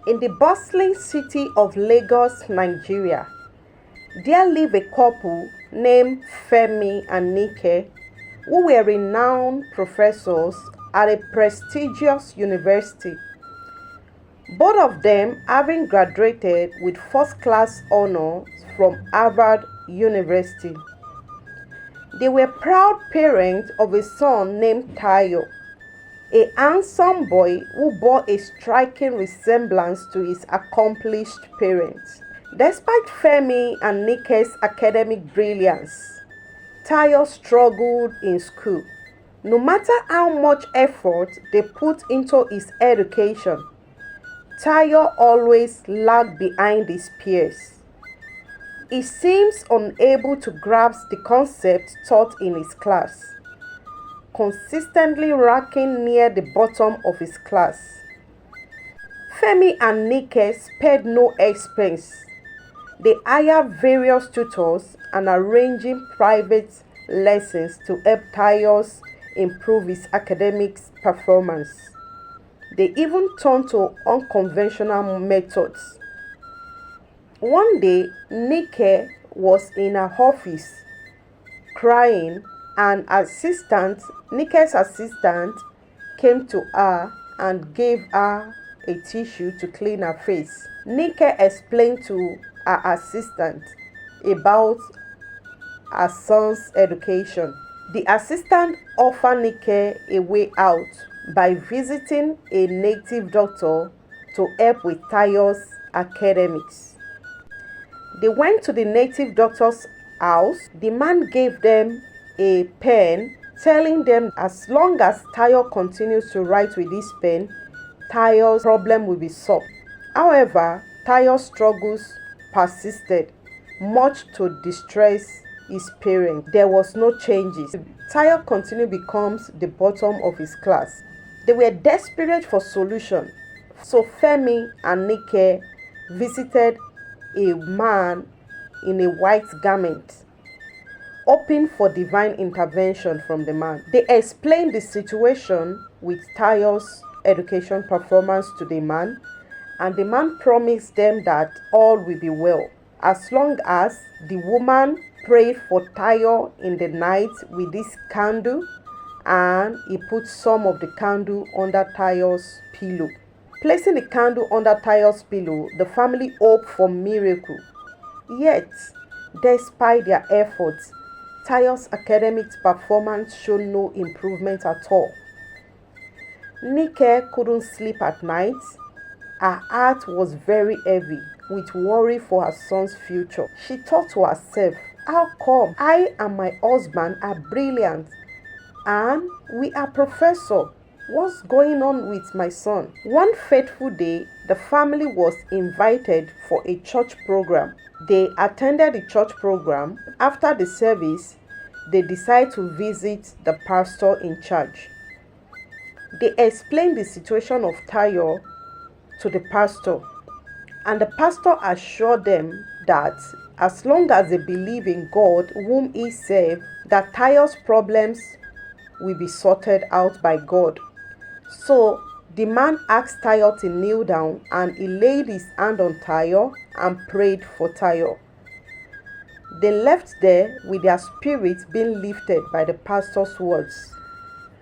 In the bustling city of Lagos, Nigeria, there lived a couple named Femi and Nike who were renowned professors at a prestigious university. Both of them having graduated with first-class honors from Harvard University. They were proud parents of a son named Tayo, a handsome boy who bore a striking resemblance to his accomplished parents. Despite Femi and Nike's academic brilliance, Tayo struggled in school. No matter how much effort they put into his education, Tayo always lagged behind his peers. He seems unable to grasp the concepts taught in his class, consistently ranking near the bottom of his class. Femi and Nike spared no expense. They hired various tutors and arranging private lessons to help Tayo improve his academic performance. They even turned to unconventional methods. One day, Nike was in her office crying, and Nike's assistant came to her and gave her a tissue to clean her face. Nike explained to her assistant about her son's education. The assistant offered Nike a way out by visiting a native doctor to help with Tayo's academics. They went to the native doctor's house. The man gave them a pen, telling them as long as Tayo continues to write with this pen, Tayo's problem will be solved. However, Tayo's struggles persisted, much to distress his parents. There was no changes. Tayo continued becomes the bottom of his class. They were desperate for solution, so Femi and Nike visited a man in a white garment, hoping for divine intervention from the man. They explained the situation with Tayo's education performance to the man, and the man promised them that all will be well as long as the woman prayed for Tayo in the night with this candle, and he put some of the candle under Tayo's pillow. Placing the candle under Tayo's pillow, the family hoped for miracle. Yet, despite their efforts, Tayo's academic performance showed no improvement at all. Nike couldn't sleep at night. Her heart was very heavy with worry for her son's future. She thought to herself, how come I and my husband are brilliant and we are professors? What's going on with my son? One fateful day, the family was invited for a church program. They attended the church program. After the service, they decided to visit the pastor in charge. They explained the situation of Tayo to the pastor, and the pastor assured them that as long as they believe in God whom he served, that Tayo's problems will be sorted out by God. So the man asked Tayo to kneel down, and he laid his hand on Tayo and prayed for Tayo. They left there with their spirits being lifted by the pastor's words.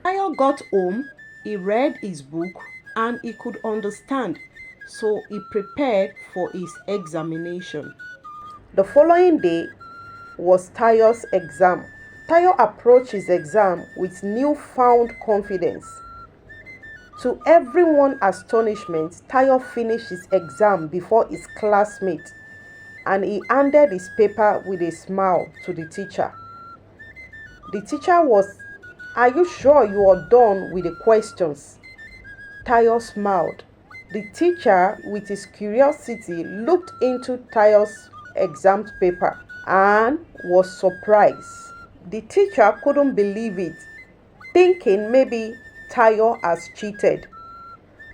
Tayo got home, he read his book, and he could understand, so he prepared for his examination. The following day was Tayo's exam. Tayo approached his exam with newfound confidence. To everyone's astonishment, Tayo finished his exam before his classmates, and he handed his paper with a smile to the teacher. The teacher was, "Are you sure you are done with the questions?" Tayo smiled. The teacher, with his curiosity, looked into Tayo's exam paper and was surprised. The teacher couldn't believe it, thinking maybe Tayo has cheated.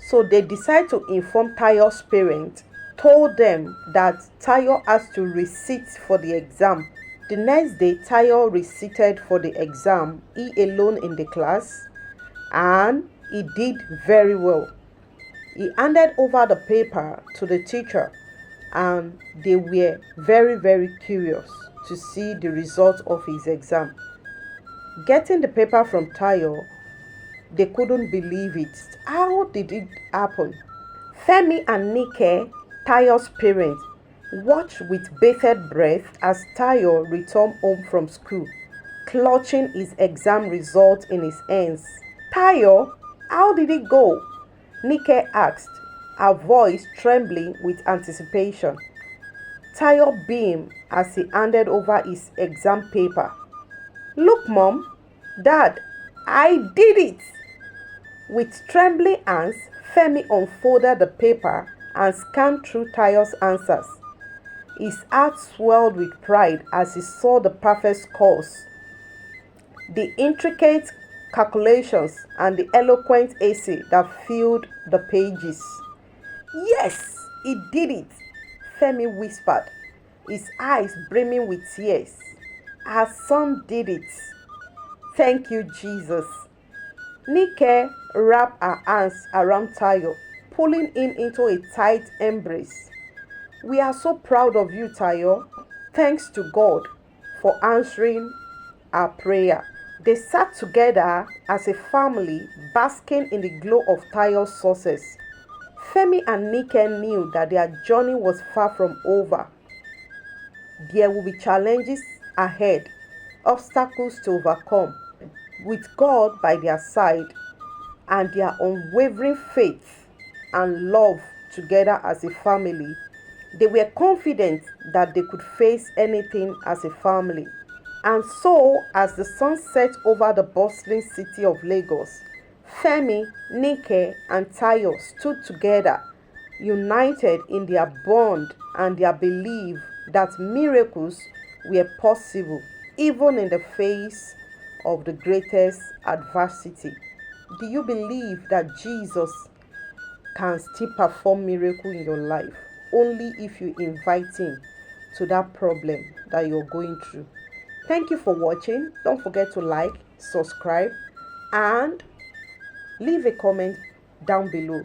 So they decided to inform Tayo's parents, told them that Tayo has to recite for the exam. The next day, Tayo recited for the exam, he alone in the class, and he did very well. He handed over the paper to the teacher, and they were very, very curious to see the result of his exam. Getting the paper from Tayo, they couldn't believe it. How did it happen? Femi and Nike, Tayo's parents, watched with bated breath as Tayo returned home from school, clutching his exam result in his hands. Tayo, how did it go? Nike asked, her voice trembling with anticipation. Tayo beamed as he handed over his exam paper. Look, Mom, Dad, I did it! With trembling hands, Femi unfolded the paper and scanned through Tayo's answers. His heart swelled with pride as he saw the perfect scores, the intricate calculations, and the eloquent essay that filled the pages. Yes, he did it, Femi whispered, his eyes brimming with tears. Our son did it. Thank you, Jesus. Nike wrapped her arms around Tayo, pulling him into a tight embrace. We are so proud of you, Tayo. Thanks to God for answering our prayer. They sat together as a family, basking in the glow of Tayo's success. Femi and Nike knew that their journey was far from over. There will be challenges ahead, obstacles to overcome. With God by their side and their unwavering faith and love together as a family, they were confident that they could face anything as a family. And so, as the sun set over the bustling city of Lagos, Femi, Nike, and Tayo stood together, united in their bond and their belief that miracles were possible even in the face of the greatest adversity. Do you believe that Jesus can still perform miracles in your life only if you invite him to that problem that you're going through? Thank you for watching. Don't forget to like, subscribe, and leave a comment down below.